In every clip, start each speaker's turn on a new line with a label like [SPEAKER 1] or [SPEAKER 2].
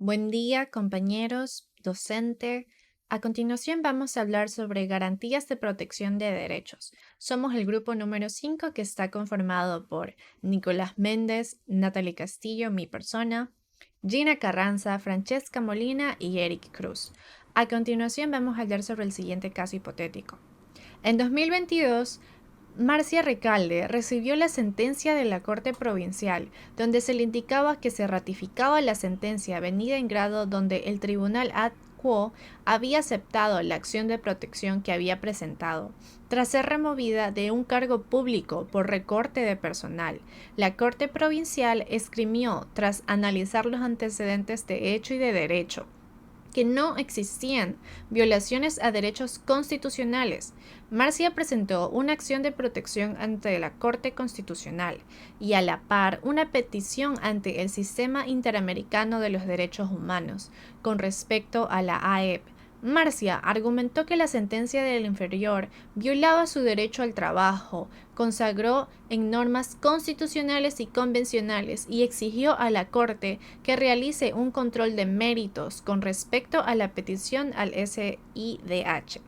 [SPEAKER 1] Buen día, compañeros, docente. A continuación vamos a hablar sobre garantías de protección de derechos. Somos el grupo número 5 que está conformado por Nicolás Méndez, Natalie Castillo, mi persona, Gina Carranza, Francesca Molina y Eric Cruz. A continuación vamos a hablar sobre el siguiente caso hipotético. En 2022, Marcia Recalde recibió la sentencia de la Corte Provincial, donde se le indicaba que se ratificaba la sentencia venida en grado donde el Tribunal ad quo había aceptado la acción de protección que había presentado, tras ser removida de un cargo público por recorte de personal. La Corte Provincial esgrimió, tras analizar los antecedentes de hecho y de derecho, que no existían violaciones a derechos constitucionales. Marcia presentó una acción de protección ante la Corte Constitucional y a la par una petición ante el Sistema Interamericano de los Derechos Humanos con respecto a la AEP. Marcia argumentó que la sentencia del inferior violaba su derecho al trabajo, consagró en normas constitucionales y convencionales y exigió a la Corte que realice un control de méritos con respecto a la petición al SIDH.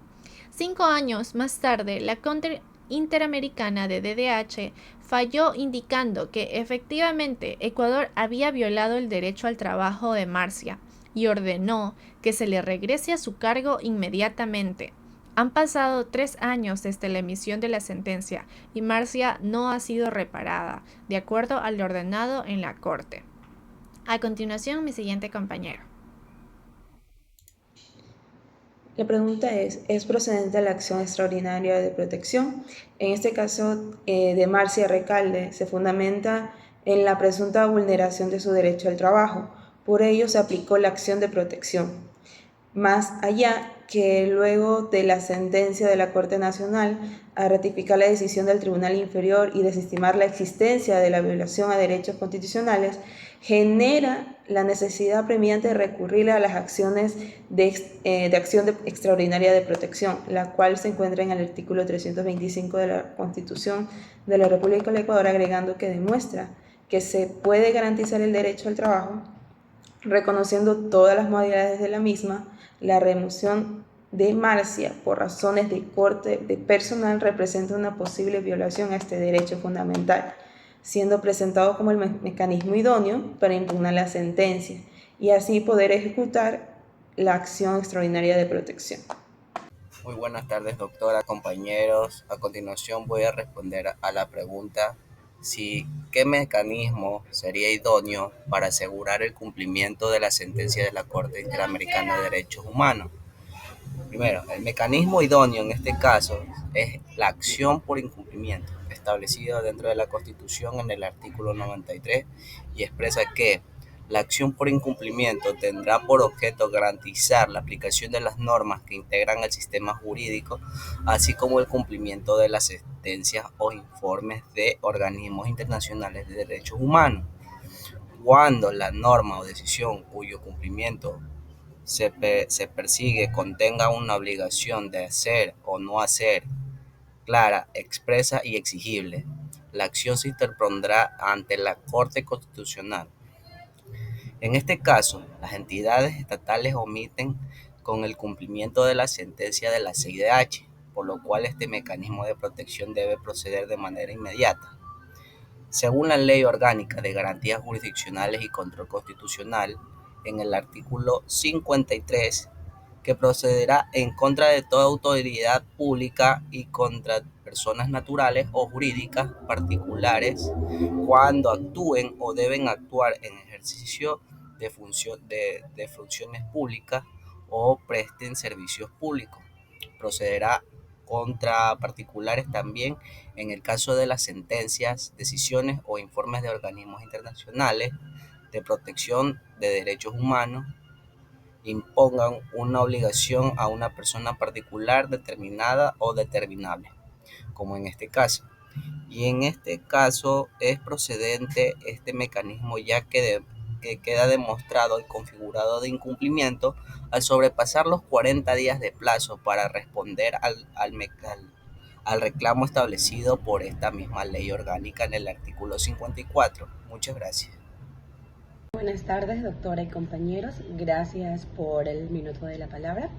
[SPEAKER 1] 5 años más tarde, la Corte Interamericana de DDH falló indicando que efectivamente Ecuador había violado el derecho al trabajo de Marcia y ordenó que se le regrese a su cargo inmediatamente. Han pasado 3 años desde la emisión de la sentencia y Marcia no ha sido reparada, de acuerdo al ordenado en la Corte. A continuación, mi siguiente compañero.
[SPEAKER 2] La pregunta ¿es procedente la acción extraordinaria de protección? En este caso de Marcia Recalde, se fundamenta en la presunta vulneración de su derecho al trabajo. Por ello se aplicó la acción de protección. Más allá que luego de la sentencia de la Corte Nacional a ratificar la decisión del Tribunal Inferior y desestimar la existencia de la violación a derechos constitucionales, genera la necesidad premiante de recurrir a las acciones de acción extraordinaria de protección, la cual se encuentra en el artículo 325 de la Constitución de la República del Ecuador, agregando que demuestra que se puede garantizar el derecho al trabajo reconociendo todas las modalidades de la misma. La remoción de Marcia por razones de corte de personal representa una posible violación a este derecho fundamental, siendo presentado como el mecanismo idóneo para impugnar la sentencia y así poder ejecutar la acción extraordinaria de protección.
[SPEAKER 3] Muy buenas tardes, doctora, compañeros. A continuación voy a responder a la pregunta si qué mecanismo sería idóneo para asegurar el cumplimiento de la sentencia de la Corte Interamericana de Derechos Humanos. Primero, el mecanismo idóneo en este caso es la acción por incumplimiento, establecida dentro de la Constitución en el artículo 93 y expresa que la acción por incumplimiento tendrá por objeto garantizar la aplicación de las normas que integran el sistema jurídico, así como el cumplimiento de las sentencias o informes de organismos internacionales de derechos humanos. Cuando la norma o decisión cuyo cumplimiento se persigue contenga una obligación de hacer o no hacer clara, expresa y exigible, la acción se interpondrá ante la Corte Constitucional. En este caso, las entidades estatales omiten con el cumplimiento de la sentencia de la CIDH, por lo cual este mecanismo de protección debe proceder de manera inmediata. Según la Ley Orgánica de Garantías Jurisdiccionales y Control Constitucional, en el artículo 53, que procederá en contra de toda autoridad pública y contra personas naturales o jurídicas particulares cuando actúen o deben actuar en ejercicio de funciones públicas o presten servicios públicos. Procederá contra particulares también en el caso de las sentencias, decisiones o informes de organismos internacionales de protección de derechos humanos impongan una obligación a una persona particular determinada o determinable, como en este caso. Y en este caso es procedente este mecanismo ya que queda demostrado y configurado de incumplimiento al sobrepasar los 40 días de plazo para responder al reclamo establecido por esta misma ley orgánica en el artículo 54. Muchas gracias.
[SPEAKER 4] Buenas tardes, doctora y compañeros. Gracias por el minuto de la palabra.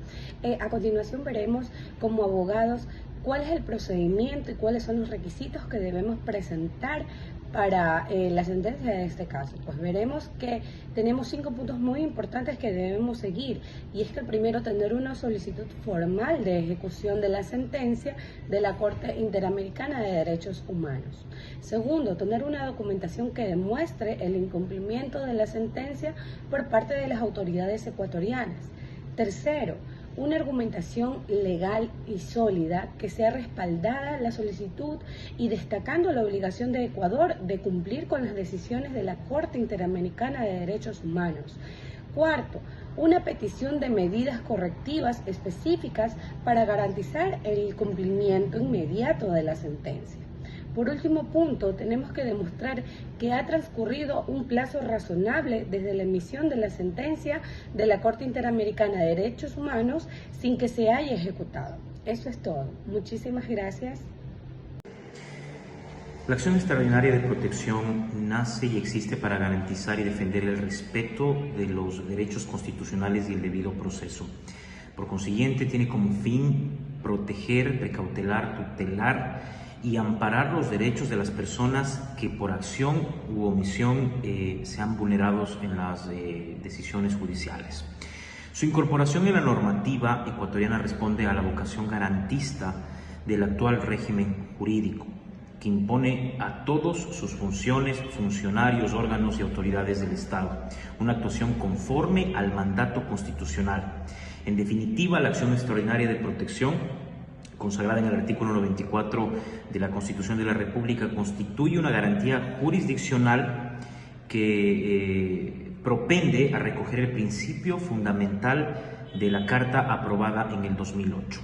[SPEAKER 4] A continuación veremos como abogados cuál es el procedimiento y cuáles son los requisitos que debemos presentar para la sentencia de este caso. Pues veremos que tenemos 5 puntos muy importantes que debemos seguir, y es que el primero, tener una solicitud formal de ejecución de la sentencia de la Corte Interamericana de Derechos Humanos. Segundo, tener una documentación que demuestre el incumplimiento de la sentencia por parte de las autoridades ecuatorianas. Tercero, una argumentación legal y sólida que sea respaldada la solicitud y destacando la obligación de Ecuador de cumplir con las decisiones de la Corte Interamericana de Derechos Humanos. Cuarto, una petición de medidas correctivas específicas para garantizar el cumplimiento inmediato de la sentencia. Por último punto, tenemos que demostrar que ha transcurrido un plazo razonable desde la emisión de la sentencia de la Corte Interamericana de Derechos Humanos sin que se haya ejecutado. Eso es todo. Muchísimas gracias.
[SPEAKER 5] La acción extraordinaria de protección nace y existe para garantizar y defender el respeto de los derechos constitucionales y el debido proceso. Por consiguiente, tiene como fin proteger, precautelar, tutelar y amparar los derechos de las personas que por acción u omisión sean vulnerados en las decisiones judiciales. Su incorporación en la normativa ecuatoriana responde a la vocación garantista del actual régimen jurídico, que impone a todos sus funciones, funcionarios, órganos y autoridades del Estado una actuación conforme al mandato constitucional. En definitiva, la acción extraordinaria de protección, consagrada en el artículo 94 de la Constitución de la República, constituye una garantía jurisdiccional que propende a recoger el principio fundamental de la Carta aprobada en el 2008.